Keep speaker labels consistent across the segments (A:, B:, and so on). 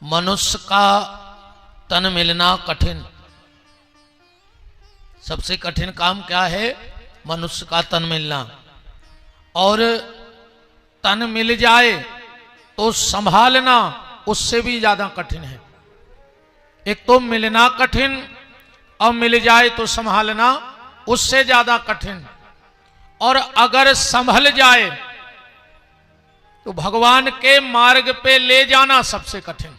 A: मनुष्य का तन मिलना कठिन। सबसे कठिन काम क्या है? मनुष्य का तन मिलना। और तन मिल जाए तो संभालना उससे भी ज्यादा कठिन है। एक तो मिलना कठिन और मिल जाए तो संभालना उससे ज्यादा कठिन। और अगर संभल जाए तो भगवान के मार्ग पे ले जाना सबसे कठिन।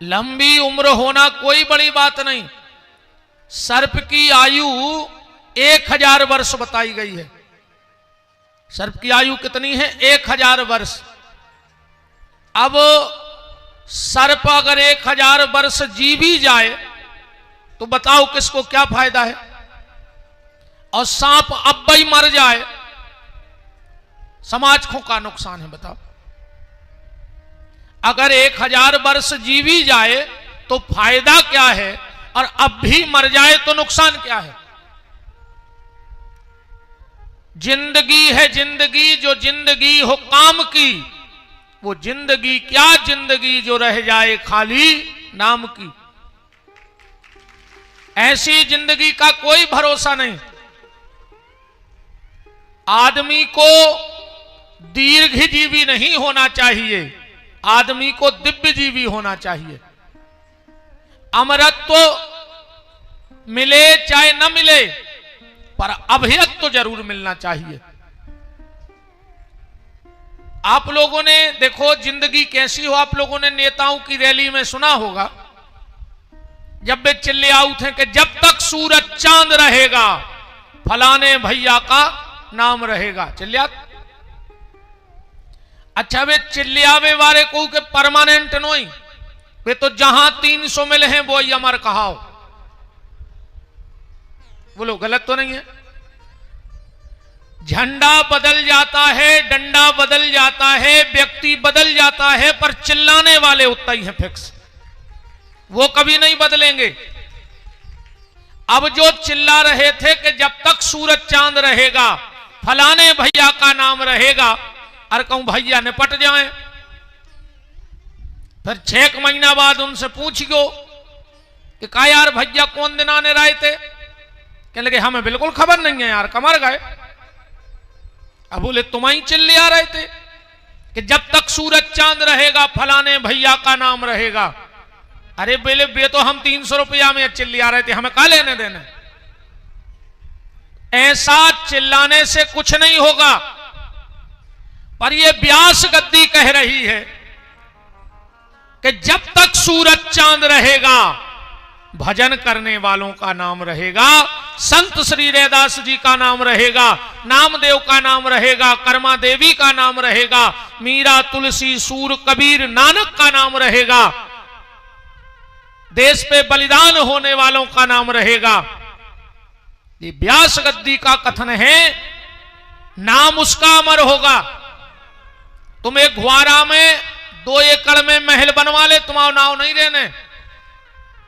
A: लंबी उम्र होना कोई बड़ी बात नहीं। सर्प की आयु 1000 वर्ष बताई गई है। सर्प की आयु कितनी है? 1000 वर्ष। अब सर्प अगर 1000 वर्ष जी भी जाए तो बताओ किसको क्या फायदा है? और सांप अब ही मर जाए, समाज को का नुकसान है? बताओ। अगर 1000 वर्ष जी भी जाए तो फायदा क्या है, और अब भी मर जाए तो नुकसान क्या है? जिंदगी है जिंदगी, जो जिंदगी हो काम की, वो जिंदगी क्या जिंदगी जो रह जाए खाली नाम की। ऐसी जिंदगी का कोई भरोसा नहीं। आदमी को दीर्घजीवी नहीं होना चाहिए, आदमी को दिव्यजीवी होना चाहिए। अमरत्व मिले चाहे न मिले, पर अभयत्व तो जरूर मिलना चाहिए। आप लोगों ने देखो जिंदगी कैसी हो, आप लोगों ने नेताओं की रैली में सुना होगा, जब वे चिल्ले आउट हैं कि जब तक सूरज चांद रहेगा फलाने भैया का नाम रहेगा। चिल्लिया। अच्छा, वे चिल्लियावे वाले को के परमानेंट नहीं, वे तो जहां 300 मिले हैं वो ही अमर कहाओ। बोलो गलत तो नहीं है? झंडा बदल जाता है, डंडा बदल जाता है, व्यक्ति बदल जाता है, पर चिल्लाने वाले उतना ही हैं फिक्स, वो कभी नहीं बदलेंगे। अब जो चिल्ला रहे थे कि जब तक सूरज चांद रहेगा फलाने भैया का नाम रहेगा, और कहूं भैया निपट जाए। फिर 6 महीना बाद उनसे पूछियो कि का यार भैया कौन दिन आने रहे थे? कहने लगे हमें बिल्कुल खबर नहीं है यार, कमर गए। अब बोले तुम ही चिल्ले आ रहे थे कि जब तक सूरज चांद रहेगा फलाने भैया का नाम रहेगा। अरे बोले बे तो हम 300 रुपया में चिल्ले आ रहे थे, हमें का लेने देने? ऐसा चिल्लाने से कुछ नहीं होगा। पर यह व्यास गद्दी कह रही है कि जब तक सूरज चांद रहेगा भजन करने वालों का नाम रहेगा, संत श्री रैदास जी का नाम रहेगा, नामदेव का नाम रहेगा, कर्मा देवी का नाम रहेगा, मीरा तुलसी सूर कबीर नानक का नाम रहेगा, देश पे बलिदान होने वालों का नाम रहेगा। ये व्यास गद्दी का कथन है, नाम उसका अमर होगा। तुम एक घुआरा में 2 एकड़ में महल बनवा ले, तुम्हारा नाव नहीं रहने,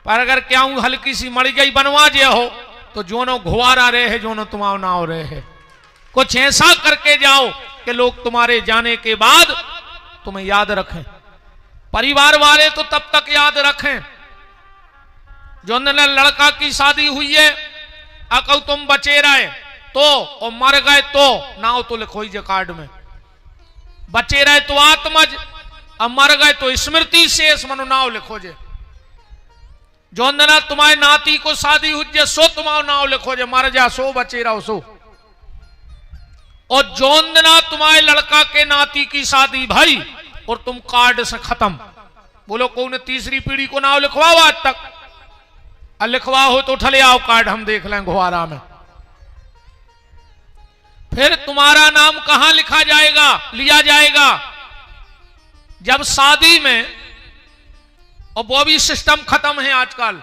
A: पर अगर क्या हल्की सी मर गई बनवा जे हो तो जोनो घुआरा रहे, जोनो तुम्हारा नाव रहे। कुछ ऐसा करके जाओ कि लोग तुम्हारे जाने के बाद तुम्हें याद रखें। परिवार वाले तो तब तक याद रखें, जो लड़का की शादी हुई है अकल तुम बचे रहे तो, और मर गए तो नाव तो लिखो ही कार्ड में। बचे रहे तो आत्मज, अब मर गए तो स्मृति शेष मनो नाव लिखो जे। जो अंदना तुम्हारे नाती को शादी हुई सो तुम्हारा नाव लिखो जे, मर जा सो बचे रहो सो। और जो अंदना तुम्हारे लड़का के नाती की शादी भाई और तुम कार्ड से खत्म, बोलो कौन तीसरी पीढ़ी को नाव लिखवाओ आज तक? लिखवा हो तो उठले आओ कार्ड, हम देख लें घुआरा में। फिर तुम्हारा नाम कहां लिखा जाएगा, लिया जाएगा? जब शादी में, और वो भी सिस्टम खत्म है आजकल,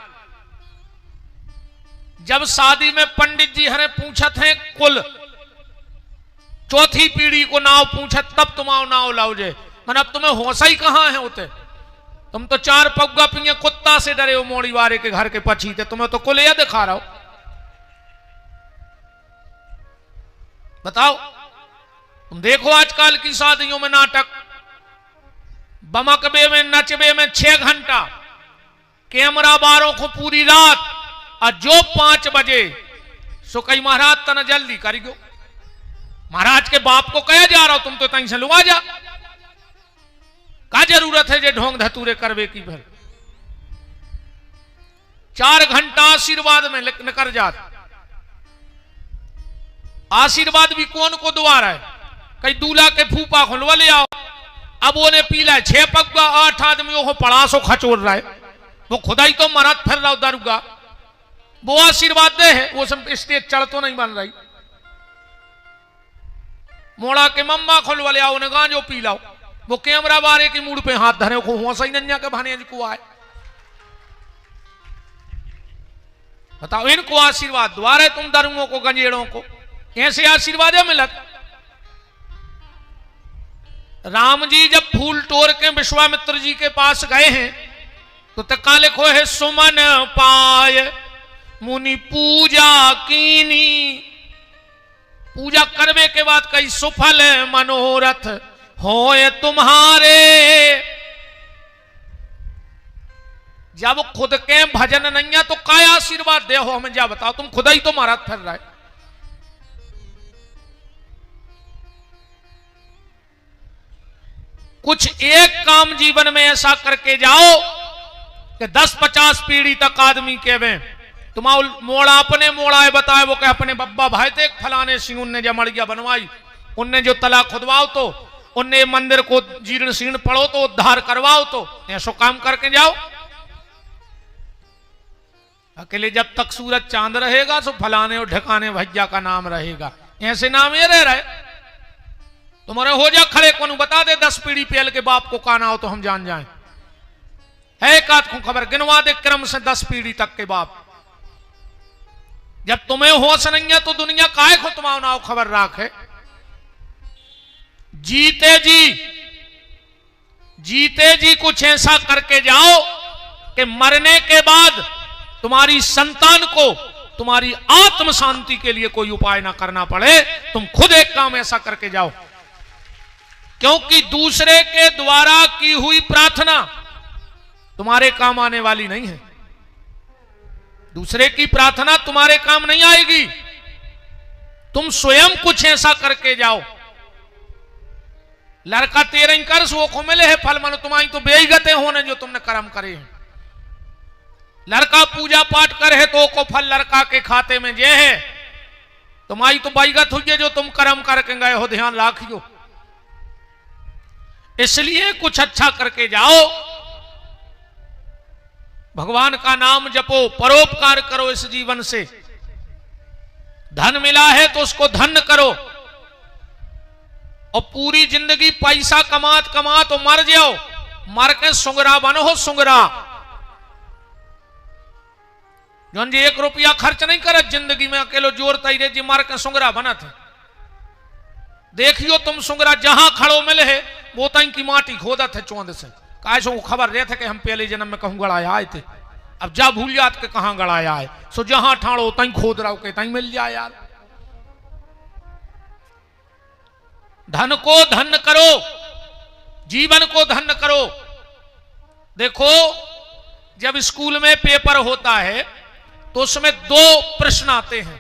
A: जब शादी में पंडित जी हरे पूछत हैं कुल चौथी पीढ़ी को नाव पूछत, तब तुम्हारा नाव लाओ जे। मैंने अब तुम्हें होशा ही कहां है होते? तुम तो 4 पग्गा पिए कुत्ता से डरे हो, मोड़ी वारे के घर के पछीते, तुम्हें तो कुल यह दिखा रहा हो। बताओ, तुम देखो आजकल की शादियों में नाटक, बमकबे में नचबे में 6 घंटा, कैमरा बारों को पूरी रात, और जो 5 बजे सो कई महाराज तना जल्दी करियो। महाराज के बाप को कहा जा रहा हो तुम तो तहीं से लुआ जा, का जरूरत है जे ढोंग धतूरे करवे की भर। 4 घंटा आशीर्वाद में निकल जात। आशीर्वाद भी कौन को द्वार है, कई दूल्हा के फूफा खुलवा ले आओ। अब वो ने पीला है 6 पग्गा 8 आदमियों को पड़ासो खचोर रहा है, वो खुदाई तो मरद फिर रहा दारूगा, वो आशीर्वाद दे है, वो सब स्टेज चढ़ तो नहीं बन रही। मोड़ा के मम्मा खुलवा ले आओ ने गांजो पी लाओ, वो कैमरा बारे की मूड पे हाथ धरे को हुआ सही नन्या के भाने को आए। बताओ इनको आशीर्वाद द्वारे तुम दरुओं को गंजेड़ों को ऐसे आशीर्वाद है मिलत। राम जी जब फूल तोड़ के विश्वामित्र जी के पास गए हैं तो तका लिखो है सुमन पाय मुनि पूजा कीनी। पूजा करने के बाद कई सुफल मनोरथ होए तुम्हारे। जब खुद के भजन नहीं है तो काय आशीर्वाद दे हो हमें, जा बताओ तुम खुदा ही तो महाराज फिर रहा है। कुछ एक काम जीवन में ऐसा करके जाओ कि 10-50 पीढ़ी तक आदमी कहवे तुम्हारा मोड़ा अपने मोड़ा है बताए, वो कहे अपने बब्बा भाई थे फलाने सिंह उनने जमड़िया बनवाई, उनने जो तला खुदवाओ तो, उनने मंदिर को जीर्ण शीर्ण पढ़ो तो उद्धार करवाओ तो, ऐसो काम करके जाओ। अकेले जब तक सूरज चांद रहेगा तो फलाने और ढकाने भैया का नाम रहेगा, ऐसे नाम ये रह रहे। तुम्हारे हो जा खड़े को बता दे 10 पीढ़ी पहले के बाप को काना हो तो हम जान जाएं। है एक आध को खबर गिनवा दे क्रम से 10 पीढ़ी तक के बाप। जब तुम्हें होश नहीं है तो दुनिया काहे को तुम्हारा नाव खबर राखे। जीते जी कुछ ऐसा करके जाओ कि मरने के बाद तुम्हारी संतान को तुम्हारी आत्म शांति के लिए कोई उपाय ना करना पड़े। तुम खुद एक काम ऐसा करके जाओ, क्योंकि दूसरे के द्वारा की हुई प्रार्थना तुम्हारे काम आने वाली नहीं है। दूसरे की प्रार्थना तुम्हारे काम नहीं आएगी। तुम स्वयं कुछ ऐसा करके जाओ। लड़का तेरे कर सो को मिले है फल मन, तुम्हारी तो बेईगते होने जो तुमने कर्म करे हैं। लड़का पूजा पाठ करे तो को फल लड़का के खाते में जे है, तुम्हारी तो बेईगत हुई है जो तुम कर्म करके गए हो, ध्यान रखियो। इसलिए कुछ अच्छा करके जाओ, भगवान का नाम जपो, परोपकार करो इस जीवन से। धन मिला है तो उसको धन करो, और पूरी जिंदगी पैसा कमा तो मर जाओ, मर के सुंगरा बनो हो सुंगरा। जोन जी 1 रुपया खर्च नहीं करे जिंदगी में, अकेलो जोर तैरे जी मर के सुंगरा बना थे। देखियो तुम सुंगरा जहां खड़ो मिले है वो तई की माटी खोदत है चौंद से। काहे सो खबर रहे थे कि हम पहले जन्म में कहूं गड़ाया आए थे, अब जा भूल जात के कहां गड़ाया है। सो जहां ठाड़ो तई खोद रहा के तई मिल जाए यार। धन को धन करो, जीवन को धन करो। देखो जब स्कूल में पेपर होता है तो उसमें 2 प्रश्न आते हैं।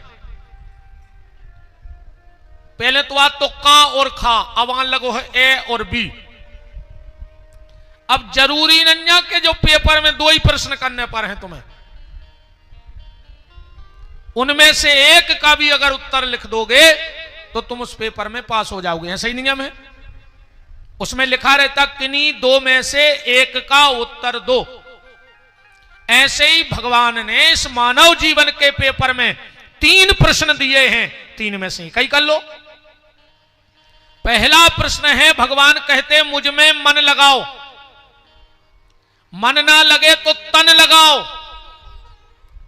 A: पहले तो आज तो का और खा, अब आने लगो है ए और बी। अब जरूरी नहीं है कि जो पेपर में 2 ही प्रश्न करने पर हैं तुम्हें, उनमें से एक का भी अगर उत्तर लिख दोगे तो तुम उस पेपर में पास हो जाओगे। ऐसा ही नियम है। उसमें लिखा रहता किन्हीं 2 में से एक का उत्तर दो। ऐसे ही भगवान ने इस मानव जीवन के पेपर में 3 प्रश्न दिए हैं, 3 में से कई कर लो। पहला प्रश्न है, भगवान कहते मुझ में मन लगाओ, मन ना लगे तो तन लगाओ।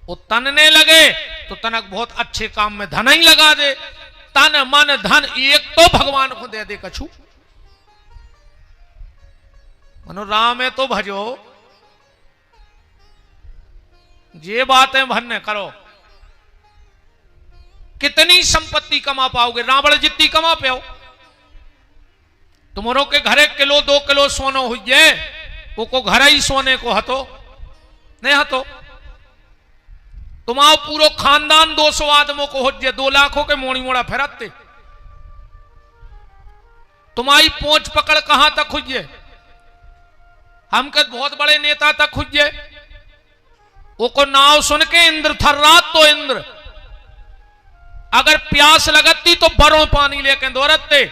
A: वो तनने लगे तो तनक बहुत अच्छे काम में धन ही लगा दे। तन मन धन एक तो भगवान को दे दे कछु। मनो राम है तो भजो, ये बातें भन्ने करो। कितनी संपत्ति कमा पाओगे, रावण जितनी कमा पाओ। तुमरो के घरे किलो 2 किलो सोनो हुई, वो को घर ही सोने को हतो नहीं हतो। तुम्हारो पूरो खानदान 200 आदमों को हो, 2 लाखों के मोड़ी मोड़ा फेरते। तुम्हारी पहुंच पकड़ कहां तक हुई, हम के बहुत बड़े नेता तक हुई। वो को नाव सुन के इंद्र थर्रात तो इंद्र, अगर प्यास लगती तो बरों पानी लेके दौड़ते,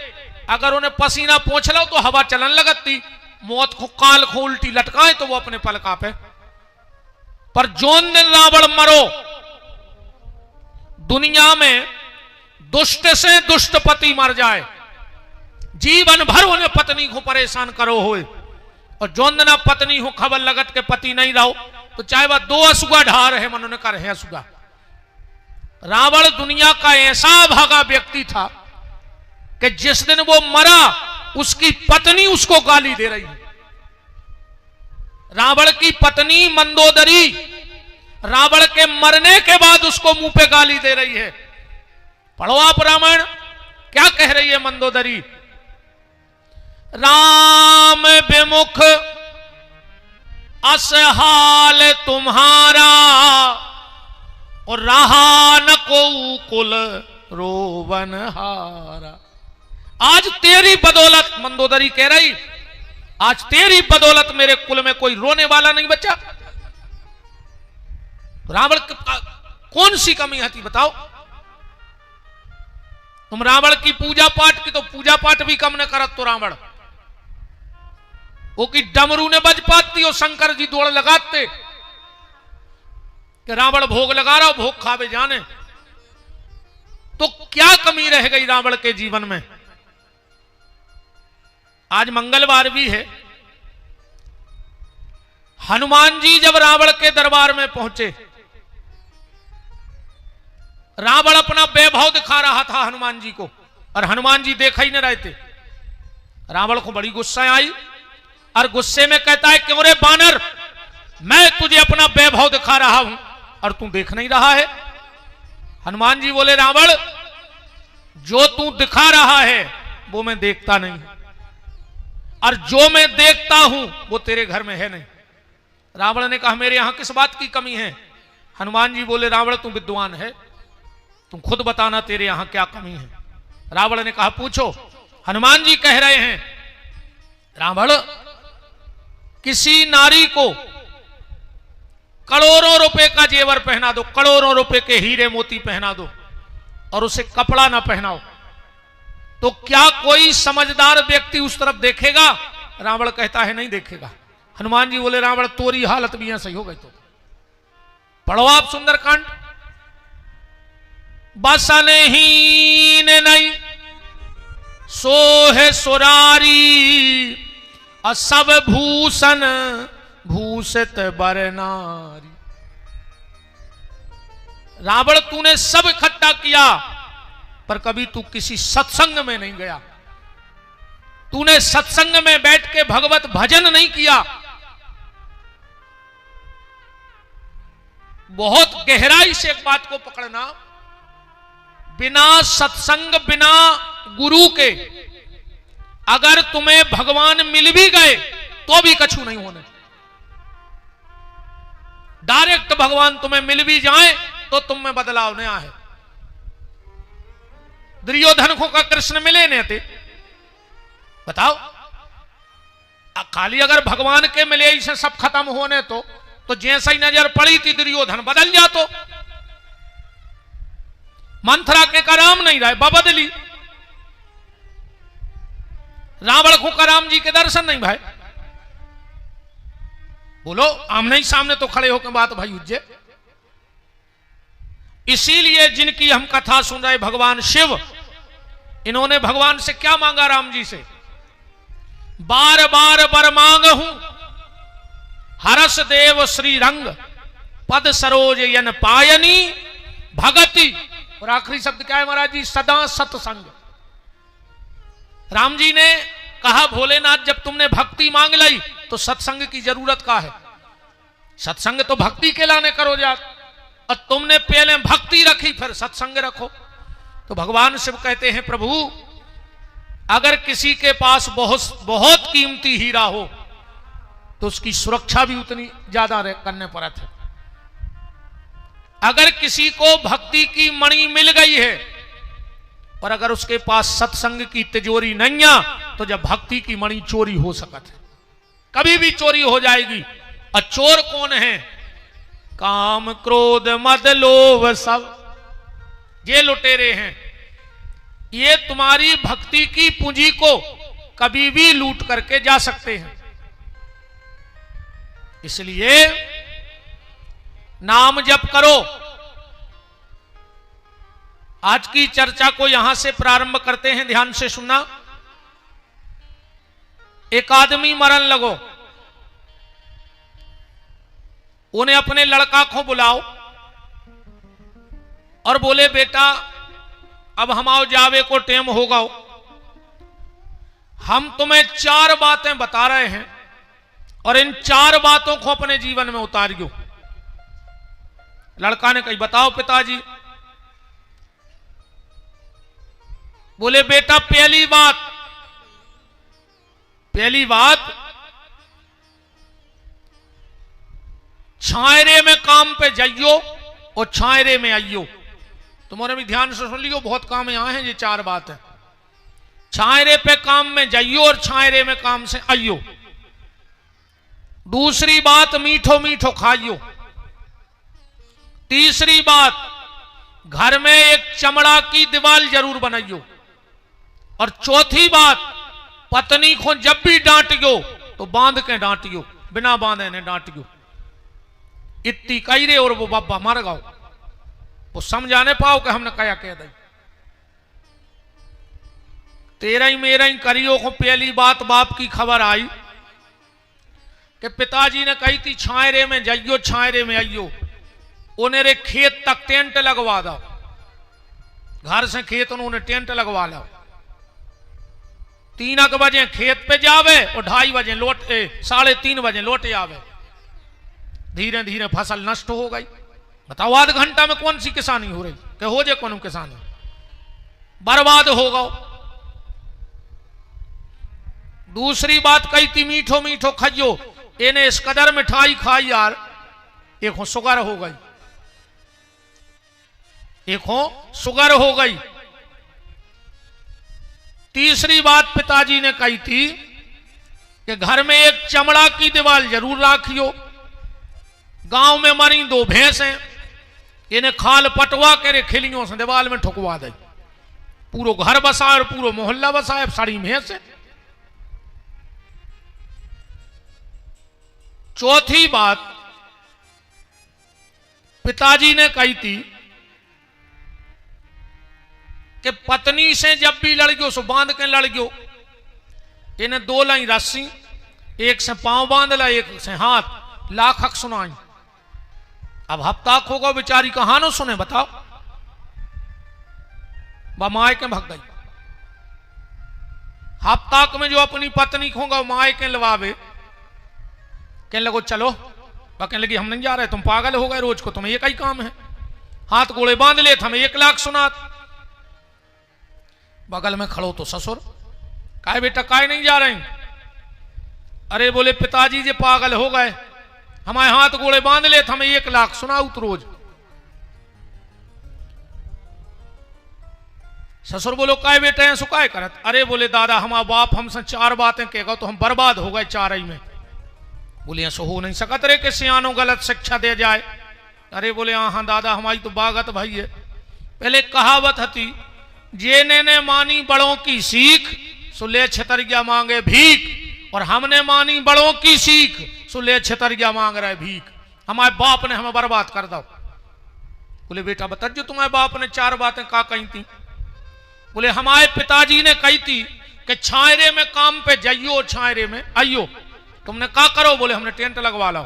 A: अगर उन्हें पसीना पहुंच लो तो हवा चलन लगती, मौत को काल को उल्टी लटकाए तो वो अपने पलका पे। पर जोन दिन रावण मरो, दुनिया में दुष्ट से दुष्ट पति मर जाए, जीवन भर उन्हें पत्नी को परेशान करो होए, और जोन दिन पत्नी हो खबर लगत के पति नहीं रहो तो चाहे वह 2 असुगा ढा रहे मन उन्हें कर है असुगा। रावण दुनिया का ऐसा भागा व्यक्ति था कि जिस दिन वो मरा उसकी पत्नी उसको गाली दे रही है। रावण की पत्नी मंदोदरी रावण के मरने के बाद उसको मुंह पे गाली दे रही है। पढ़ो आप रामायण, क्या कह रही है मंदोदरी? राम विमुख असहाल तुम्हारा, और रहा न को कुल रोवन हारा। आज तेरी बदौलत, मंदोदरी कह रही, आज तेरी बदौलत मेरे कुल में कोई रोने वाला नहीं बचा। रावण कौन सी कमी आती बताओ? तुम रावण की पूजा पाठ की तो पूजा पाठ भी कम न करत तो रावण वो की डमरू ने बज पाती और शंकर जी दौड़ लगाते कि रावण भोग लगा रहा, भोग खावे जाने। तो क्या कमी रह गई रावण के जीवन में? आज मंगलवार भी है। हनुमान जी जब रावण के दरबार में पहुंचे, रावण अपना वैभव दिखा रहा था हनुमान जी को, और हनुमान जी देखा ही नहीं रहे थे। रावण को बड़ी गुस्सा आई और गुस्से में कहता है, क्यों रे बानर, मैं तुझे अपना वैभव दिखा रहा हूं और तू देख नहीं रहा है। हनुमान जी बोले, रावण जो तू दिखा रहा है वो मैं देखता नहीं, और जो मैं देखता हूं वो तेरे घर में है नहीं। रावण ने कहा, मेरे यहां किस बात की कमी है? हनुमान जी बोले, रावण तू विद्वान है, तुम खुद बताना तेरे यहां क्या कमी है। रावण ने कहा, पूछो। हनुमान जी कह रहे हैं, रावण किसी नारी को करोड़ों रुपए का जेवर पहना दो, करोड़ों रुपए के हीरे मोती पहना दो, और उसे कपड़ा ना पहनाओ, तो क्या कोई समझदार व्यक्ति उस तरफ देखेगा? रावण कहता है, नहीं देखेगा। हनुमान जी बोले, रावण तोरी हालत भी यहां सही हो गई। तो पढ़ो आप सुंदरकांड। बसनहीन नहीं सोहे सुरारी, और सब भूषण भूषित बर नारी। रावण तूने सब इकट्ठा किया पर कभी तू किसी सत्संग में नहीं गया, तूने सत्संग में बैठ के भगवत भजन नहीं किया। बहुत गहराई से एक बात को पकड़ना, बिना सत्संग बिना गुरु के अगर तुम्हें भगवान मिल भी गए तो भी कछु नहीं होने। डायरेक्ट भगवान तुम्हें मिल भी जाए तो तुम में बदलाव नहीं आए। दुर्योधन को का कृष्ण मिले नहीं थे, बताओ। खाली अगर भगवान के मिले इसे सब खत्म होने तो जैसा ही नजर पड़ी थी दुर्योधन बदल जा। तो मंथरा के कराम नहीं रहे, बदली। रावण को कराम जी के दर्शन नहीं भाई। बोलो आमने ही सामने तो खड़े होकर बात भाई उज्जे। इसीलिए जिनकी हम कथा सुन रहे भगवान शिव, इन्होंने भगवान से क्या मांगा? राम जी से बार बार बर मांग हूं, हरस देव श्री रंग, पद सरोज यन पायनी भगति। और आखिरी शब्द क्या है महाराज जी? सदा सत्संग। राम जी ने कहा, भोलेनाथ जब तुमने भक्ति मांग ली तो सत्संग की जरूरत का है? सत्संग तो भक्ति के लाने करो जा, और तुमने पहले भक्ति रखी फिर सत्संग रखो। तो भगवान शिव कहते हैं, प्रभु अगर किसी के पास बहुत बहुत कीमती हीरा हो तो उसकी सुरक्षा भी उतनी ज्यादा करने पड़त है। अगर किसी को भक्ति की मणि मिल गई है पर अगर उसके पास सत्संग की तिजोरी नहीं है तो जब भक्ति की मणि चोरी हो सकत है, कभी भी चोरी हो जाएगी। और चोर कौन है? काम क्रोध मद लोभ सब ये लुटेरे हैं। ये तुम्हारी भक्ति की पूंजी को कभी भी लूट करके जा सकते हैं। इसलिए नाम जप करो। आज की चर्चा को यहां से प्रारंभ करते हैं, ध्यान से सुनना। एक आदमी मरण लगो, उन्हें अपने लड़का को बुलाओ और बोले बेटा अब हम आओ जावे को टेम होगा, हम तुम्हें 4 बातें बता रहे हैं और इन 4 बातों को अपने जीवन में उतारियो। लड़का ने कही बताओ पिताजी। बोले बेटा पहली बात छायरे में काम पे जाइयो और छायरे में आइयो। तुम्हारे भी ध्यान से सुन लियो, बहुत काम यहां है। ये 4 बात है। छायरे पे काम में जाइयो और छायरे में काम से आइयो। दूसरी बात मीठो मीठो खाइयो। तीसरी बात घर में एक चमड़ा की दीवार जरूर बनाइयो। और चौथी बात पत्नी को जब भी डांटियो तो बांध के डांटियो, बिना बांधे ने डांटियो। इतनी कही रे और वो बाबा मर गओ, वो समझाने पाओ कि हमने क्या कह दी। तेरा ही मेरा ही करियो को पहली बात बाप की खबर आई कि पिताजी ने कही थी छायरे में जाइयो छायरे में आइयो। उन्हें रे खेत तक टेंट लगवा दो। घर से खेत उन्होंने टेंट लगवा लो। 3 बजे खेत पे जावे और 2:30 बजे लौट 3:30 बजे लौटे आवे। धीरे धीरे फसल नष्ट हो गई। बताओ आध घंटा में कौन सी किसानी हो रही? कि हो जाए कौन किसानी बर्बाद हो गओ। दूसरी बात कही थी मीठो मीठो खाइयो। इन्हें इस कदर मिठाई खाई यार, एक हो शुगर हो गई, एक हो शुगर हो गई। तीसरी बात पिताजी ने कही थी कि घर में एक चमड़ा की दीवार जरूर रखियो। गांव में मरी 2 भैंसें, इन्हें खाल पटवा के खिलियों से दीवार में ठुकवा दे। पूरो घर बसाए और पूरो मोहल्ला बसाए, सारी भैंसें। चौथी बात पिताजी ने कही थी कि पत्नी से जब भी लड़ गयो सो बांध के लड़ गयो। इन्हें 2 लाई रस्सी, एक से पांव बांध ला एक से हाथ, लाख हक सुनाई। अब हफ्ता होगा बेचारी कहां न सुने बताओ। माए के भग गई। हफ्ता में जो अपनी पत्नी खोगा माए के लवावे, कहने लगो चलो। कहने लगी हम नहीं जा रहे, तुम पागल हो गए, रोज को तुम्हें एक ही काम है। हाथ गोले बांध ले, हमें 1 लाख सुनात। बगल में खड़ो तो ससुर, काय बेटा काय नहीं जा रहे? अरे बोले पिताजी जी पागल हो गए, हमारे हाथ गोले बांध ले, हमें 1 लाख सुनाऊ तो रोज। ससुर बोलो काय बेटे हैं सुकाय करत? अरे बोले दादा हमारा बाप हमसे 4 बातें कहेगा तो हम बर्बाद हो गए 4 ही में। बोले ऐसा हो नहीं सकत रे कि सियानो गलत शिक्षा दे जाए। अरे बोले हाँ दादा हमारी तो बागत भाई है। पहले कहावत थी, जेने ने मानी बड़ों की सीख सो ले छतरिया मांगे भीख, और हमने मानी बड़ों की सीख सो ले छतरिया मांग रहे भीख। हमारे बाप ने हमें बर्बाद कर दो। बोले बेटा बता जो तुम्हारे बाप ने 4 बातें का कही थी? बोले हमारे पिताजी ने कही थी कि छायरे में काम पे जाइयो छायरे में आइयो। तुमने का करो? बोले हमने टेंट लगवा लो।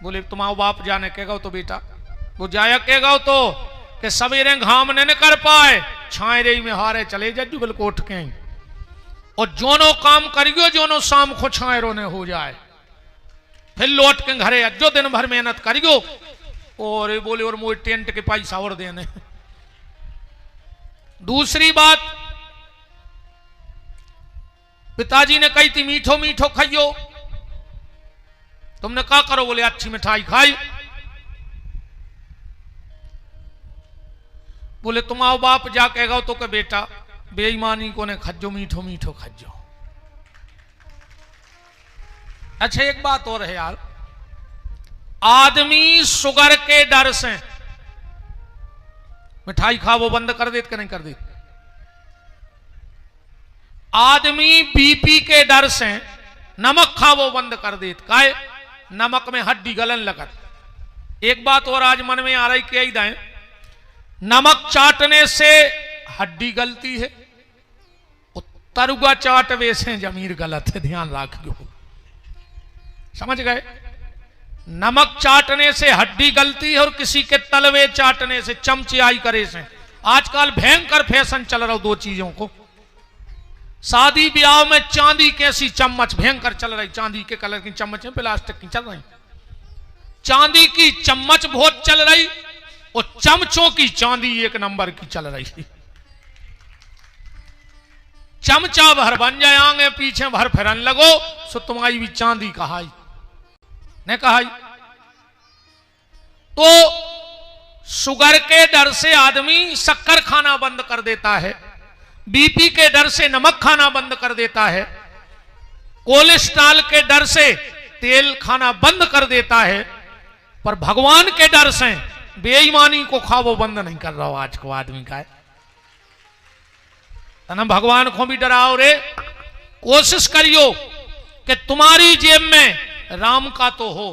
A: बोले तुम्हारा बाप जाने कहेगा तो बेटा वो जाया कहेगा तो कि सवेरे घाम ने न कर पाए, छायरे में हारे चले जा जुगल को उठ के। और जोनो काम करियो जोनो शाम को छायरों ने हो जाए, फिर लौट के घरे अज्जो दिन भर मेहनत करियो। और बोले और मोए टेंट के पैसा और देने। दूसरी बात पिताजी ने कही थी मीठो मीठो खाइयो, तुमने क्या करो? बोले अच्छी मिठाई खाई। बोले तुम्हारा बाप जा कहेगा तो के बेटा बेईमानी को ने खज्जो मीठो मीठो खज्जो। अच्छा एक बात और है यार, आदमी शुगर के डर से मिठाई खा वो बंद कर देते कि नहीं कर देते? आदमी बीपी के डर से नमक खा वो बंद कर देते, काहे? नमक में हड्डी गलन लगत। एक बात और आज मन में आ रही कि दाएं, नमक चाटने से हड्डी गलती है, तरुआ चाट वैसे जमीर गलत है, ध्यान रखियो। समझ गए? नमक चाटने से हड्डी गलती है और किसी के तलवे चाटने से, चमचियाई करे से। आजकल भयंकर फैशन चल रहा दो चीजों को। शादी ब्याह में चांदी कैसी चम्मच भयंकर चल रही, चांदी के कलर की चम्मच है, प्लास्टिक की चल रही। चांदी की चम्मच बहुत चल रही और चमचों की चांदी एक नंबर की चल रही। चमचा भर बन जाए आगे पीछे भर फिरन लगो, सो तुम्हारी भी चांदी कहाई ने कहा। तो शुगर के डर से आदमी शक्कर खाना बंद कर देता है, बीपी के डर से नमक खाना बंद कर देता है, कोलेस्ट्रॉल के डर से तेल खाना बंद कर देता है, पर भगवान के डर से बेईमानी को खाओ बंद नहीं कर रहा हो आज को आदमी का है। ना भगवान को भी डराओ रे। कोशिश करियो कि तुम्हारी जेब में राम का तो हो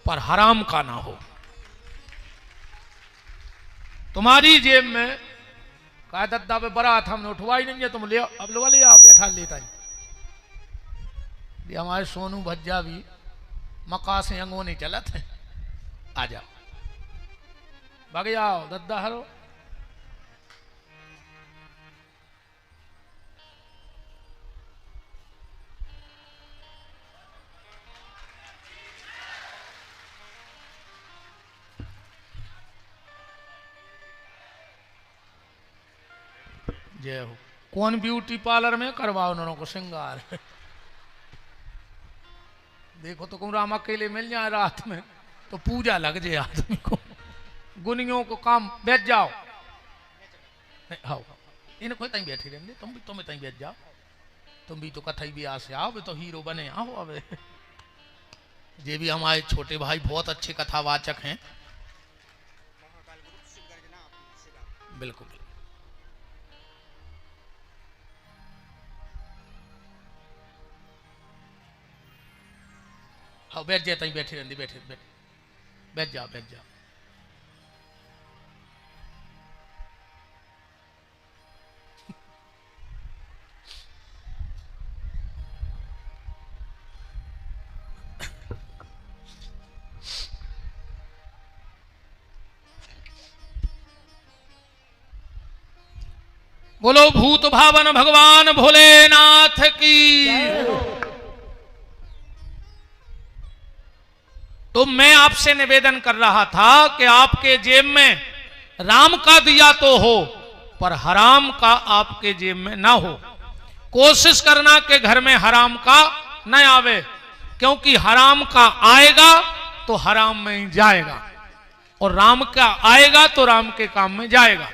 A: पर हराम का ना हो। तुम्हारी जेब में का दद्दा पे बड़ा था, हमने उठवा ही नहीं है, तुम ले अब लो ले आप बैठा लेता ही। हमारे सोनू भज्जा भी मका से अंगों नहीं चला थे, आ जाओ भाग जाओ दद्दा हरो। जय हो। कौन ब्यूटी पार्लर में करवाओ उन्होंने को श्रृंगार। देखो तो कौन राम अकेले मिल जाए रात में तो पूजा लग जाए आदमी को। गुनियों को काम बैठ जाओ, आओ इन्हें कोई तई बैठी रहने, तुम तई बैठ जाओ, तुम भी तो कथई भी आ से आओ, भी तो हीरो बने आओ। अब ये भी हमारे छोटे भाई बहुत अच्छे कथावाचक हैं। बिल्कुल हाँ बैठ जाए, तई बैठी रहती, बैठ जाओ बैठ जाओ। बोलो भूत भावन भगवान भोलेनाथ की। तो मैं आपसे निवेदन कर रहा था कि आपके जेब में राम का दिया तो हो पर हराम का आपके जेब में ना हो। कोशिश करना कि घर में हराम का न आवे, क्योंकि हराम का आएगा तो हराम में ही जाएगा और राम का आएगा तो राम के काम में जाएगा।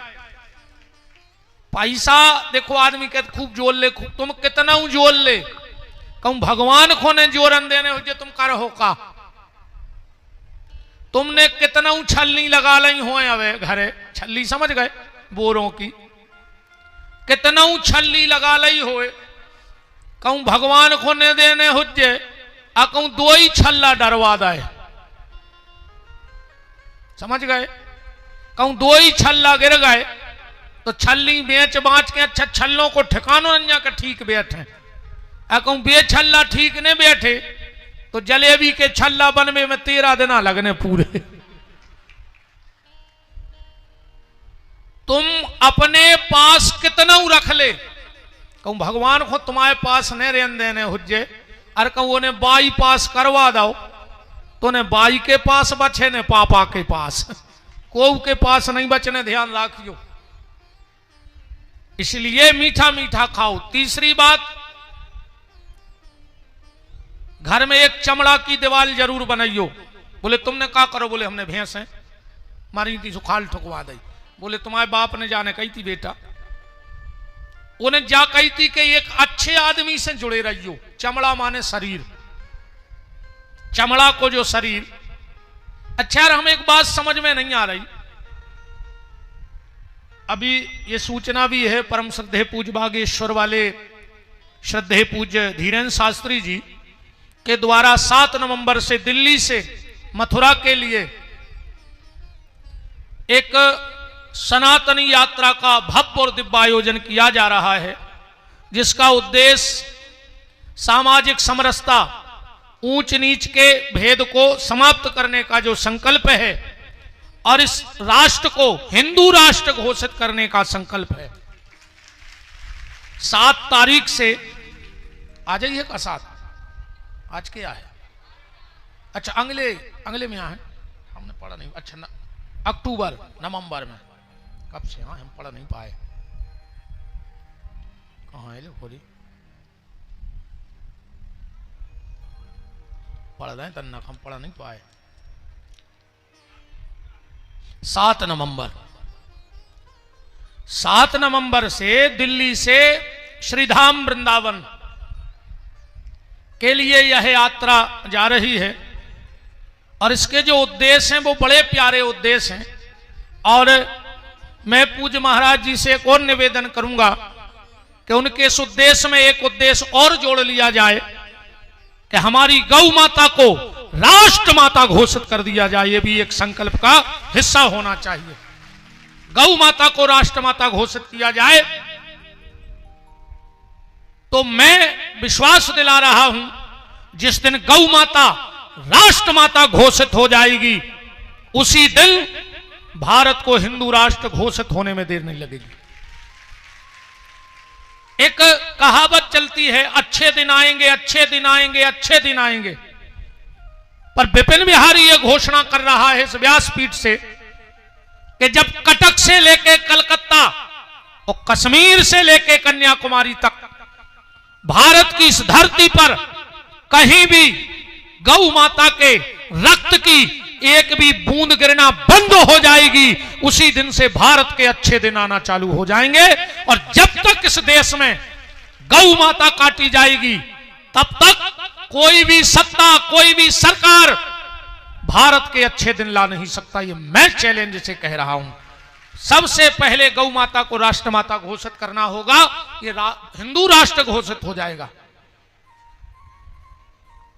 A: पैसा देखो आदमी कहते खूब जोड़ ले, तुम कितना जोड़ ले, कहूं भगवान को ने जोरन देने हो जो तुम कर हो का। तुमने कितना छलनी लगा ली हो घरे, छल्ली समझ गए बोरों की, कितना छल्ली लगा ली हो, कहूं भगवान को ने देने हुज्जे आ कहूं दो ही छल्ला डरवा दे, समझ गए, कहूं दो ही छल्ला गिर गए तो छल्ली बेच बाँच के अच्छा छल्लों को ठिकानों न जाकर ठीक बैठे, आ कहूं बेछल्ला ठीक नहीं बैठे तो जलेबी के छल्ला बनने में 13 दिन लगने पूरे। तुम अपने पास कितना रख ले, कहूं भगवान को तुम्हारे पास नहीं रहने देने हुज्जे, अरे कहूं उन्हें बाई पास करवा दो तो ने बाई के पास बचे ने पापा के पास, को के पास नहीं बचने, ध्यान रखियो। इसलिए मीठा मीठा खाओ। तीसरी बात घर में एक चमड़ा की दीवार जरूर बनाइयो। बोले तुमने क्या करो? बोले हमने भैंस है मारी थी सुखाल ठुकवा दी। बोले तुम्हारे बाप ने जाने कही थी बेटा, उन्हें जा कही थी कि एक अच्छे आदमी से जुड़े रहियो। चमड़ा माने शरीर, चमड़ा को जो शरीर। अच्छा यार, हमें एक बात समझ में नहीं आ रही, अभी ये सूचना भी है परम श्रद्धेय पूज्य बागेश्वर वाले श्रद्धेय पूज्य धीरेन्द्र शास्त्री जी के द्वारा 7 नवंबर से दिल्ली से मथुरा के लिए एक सनातनी यात्रा का भव्य और दिव्य आयोजन किया जा रहा है, जिसका उद्देश्य सामाजिक समरसता, ऊंच नीच के भेद को समाप्त करने का जो संकल्प है और इस राष्ट्र को हिंदू राष्ट्र घोषित करने का संकल्प है। 7 तारीख से आ जाइए का 7, आज क्या है? अच्छा अगले में यहाँ है, हमने पढ़ा नहीं। अच्छा अक्टूबर नवंबर में, कब से? हाँ हम पढ़ नहीं पाए, कहाँ है खोली? पढ़ रहे हैं तन्ना, हम पढ़ नहीं पाए। 7 नवंबर से दिल्ली से श्रीधाम वृंदावन के लिए यह यात्रा जा रही है और इसके जो उद्देश्य हैं वो बड़े प्यारे उद्देश्य हैं। और मैं पूज्य महाराज जी से एक और निवेदन करूंगा कि उनके इस उद्देश्य में एक उद्देश्य और जोड़ लिया जाए कि हमारी गौ माता को राष्ट्र माता घोषित कर दिया जाए। ये भी एक संकल्प का हिस्सा होना चाहिए। गौ माता को राष्ट्र माता घोषित किया जाए। तो मैं विश्वास दिला रहा हूं, जिस दिन गौ माता राष्ट्र माता घोषित हो जाएगी, उसी दिन भारत को हिंदू राष्ट्र घोषित होने में देर नहीं लगेगी। एक कहावत चलती है, अच्छे दिन आएंगे, अच्छे दिन आएंगे, अच्छे दिन आएंगे। पर विपिन बिहारी ये घोषणा कर रहा है इस व्यासपीठ से कि जब कटक से लेके कलकत्ता और कश्मीर से लेके कन्याकुमारी तक भारत की इस धरती पर कहीं भी गौ माता के रक्त की एक भी बूंद गिरना बंद हो जाएगी, उसी दिन से भारत के अच्छे दिन आना चालू हो जाएंगे। और जब तक इस देश में गौ माता काटी जाएगी, तब तक कोई भी सत्ता, कोई भी सरकार भारत के अच्छे दिन ला नहीं सकता। ये मैं चैलेंज से कह रहा हूं। सबसे पहले गौ माता को राष्ट्र माता घोषित करना होगा, ये हिंदू राष्ट्र घोषित हो जाएगा।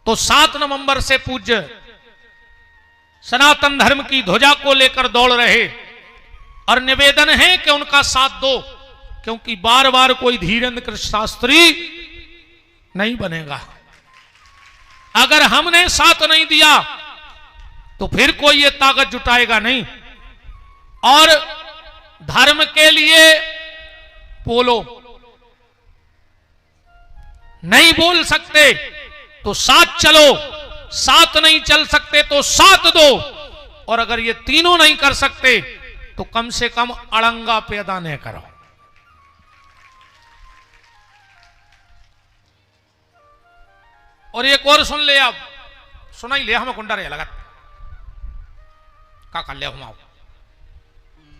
A: तो 7 नवंबर से पूज्य सनातन धर्म की ध्वजा को लेकर दौड़ रहे और निवेदन है कि उनका साथ दो, क्योंकि बार बार कोई धीरेन्द्र कृष्ण शास्त्री नहीं बनेगा। अगर हमने साथ नहीं दिया तो फिर कोई ये ताकत जुटाएगा नहीं। और धर्म के लिए बोलो, नहीं बोल सकते तो साथ चलो, साथ नहीं चल सकते तो साथ दो, और अगर ये तीनों नहीं कर सकते तो कम से कम अड़ंगा पैदा नहीं करो। और एक और सुन ले, अब सुना ही ले, हमें कुंडा रहे लगा का कर ले हम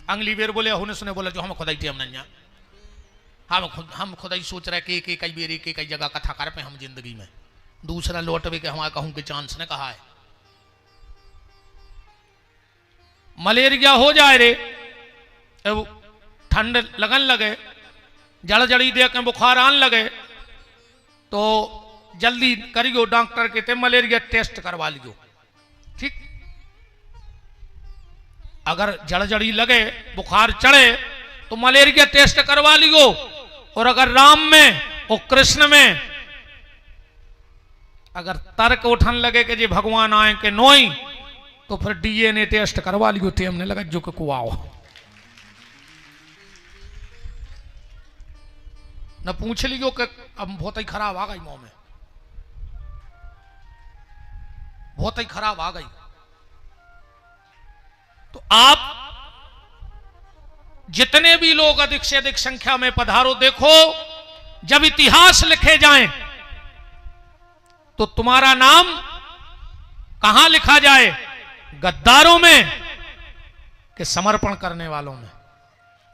A: अंगली बेर बोले होने सुने बोला जो हम खुदाई थे, हम नहीं हम खुदाई सोच रहे कि कई बेरी के कई जगह कथा कर पे हम जिंदगी में दूसरा लौटवे के हमारा कहूं के चांस ने कहा है। मलेरिया हो जाए रे, ठंड लगन लगे, जड़ जड़ी दे के बुखार आन लगे, तो जल्दी करियो डॉक्टर के ते मलेरिया टेस्ट करवा लियो। ठीक, अगर जड़ जड़ी लगे, बुखार चढ़े तो मलेरिया टेस्ट करवा लियो। और अगर राम में और कृष्ण में अगर तर्क उठन लगे कि जी भगवान आए के नोई, तो फिर डीएनए टेस्ट करवा लियो। टेम ने लगा जो के कुआओ न पूछ लियो कि अब बहुत ही खराब आ गई मुंह में, बहुत ही खराब आ गई। तो आप जितने भी लोग अधिक से अधिक संख्या में पधारो। देखो, जब इतिहास लिखे जाएं तो तुम्हारा नाम कहां लिखा जाए? गद्दारों में कि समर्पण करने वालों में?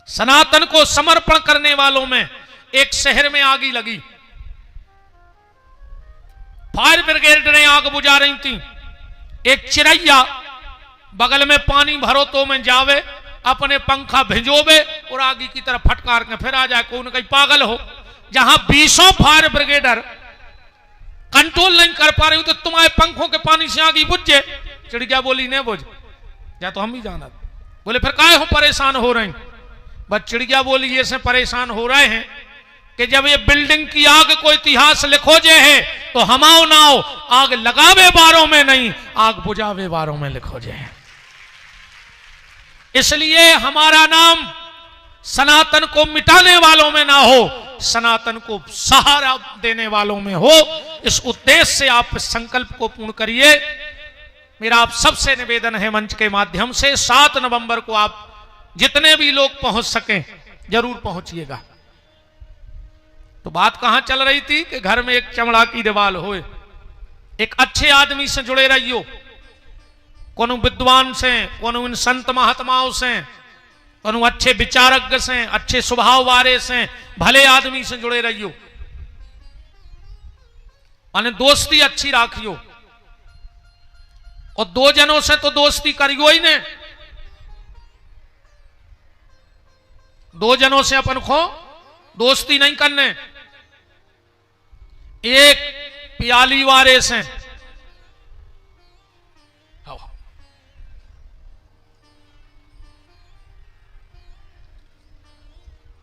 A: सनातन को समर्पण करने वालों में। एक शहर में आग लगी, फायर ब्रिगेड ने आग बुझा रही थी। एक चिड़ैया बगल में पानी भरो तो में जावे, अपने पंखा भिजोवे और आगे की तरफ फटकार के फिर आ जाए। कौन कहीं पागल हो? जहां 20 फायर ब्रिगेडर कंट्रोल नहीं कर पा रही हूं तो तुम्हारे पंखों के पानी से आगे बुझ जाए। चिड़िया बोली नहीं बुझ या तो हम ही जाना। बोले फिर काहे हो परेशान हो रहे हैं? बस चिड़िया बोली ये से परेशान हो रहे हैं कि जब ये बिल्डिंग की आग को इतिहास लिखो जे है तो हमाओ ना हो, आग लगावे बारों में नहीं, आग बुझावे बारों में लिखो जे है। इसलिए हमारा नाम सनातन को मिटाने वालों में ना हो, सनातन को सहारा देने वालों में हो। इस उद्देश्य से आप संकल्प को पूर्ण करिए। मेरा आप सबसे निवेदन है मंच के माध्यम से 7 नवंबर को आप जितने भी लोग पहुंच सकें जरूर पहुंचिएगा। तो बात कहां चल रही थी कि घर में एक चमड़ा की दीवार होए, एक अच्छे आदमी से जुड़े रहियो, कोनो विद्वान से, कोनो इन संत महात्माओं से, कोनो अच्छे विचारज्ञ से, अच्छे स्वभाव वाले से, भले आदमी से जुड़े रहियो। माने दोस्ती अच्छी राखियो। और 2 जनों से तो दोस्ती करियो ही ने। 2 जनों से अपन को दोस्ती नहीं करने। एक प्याली वाले से,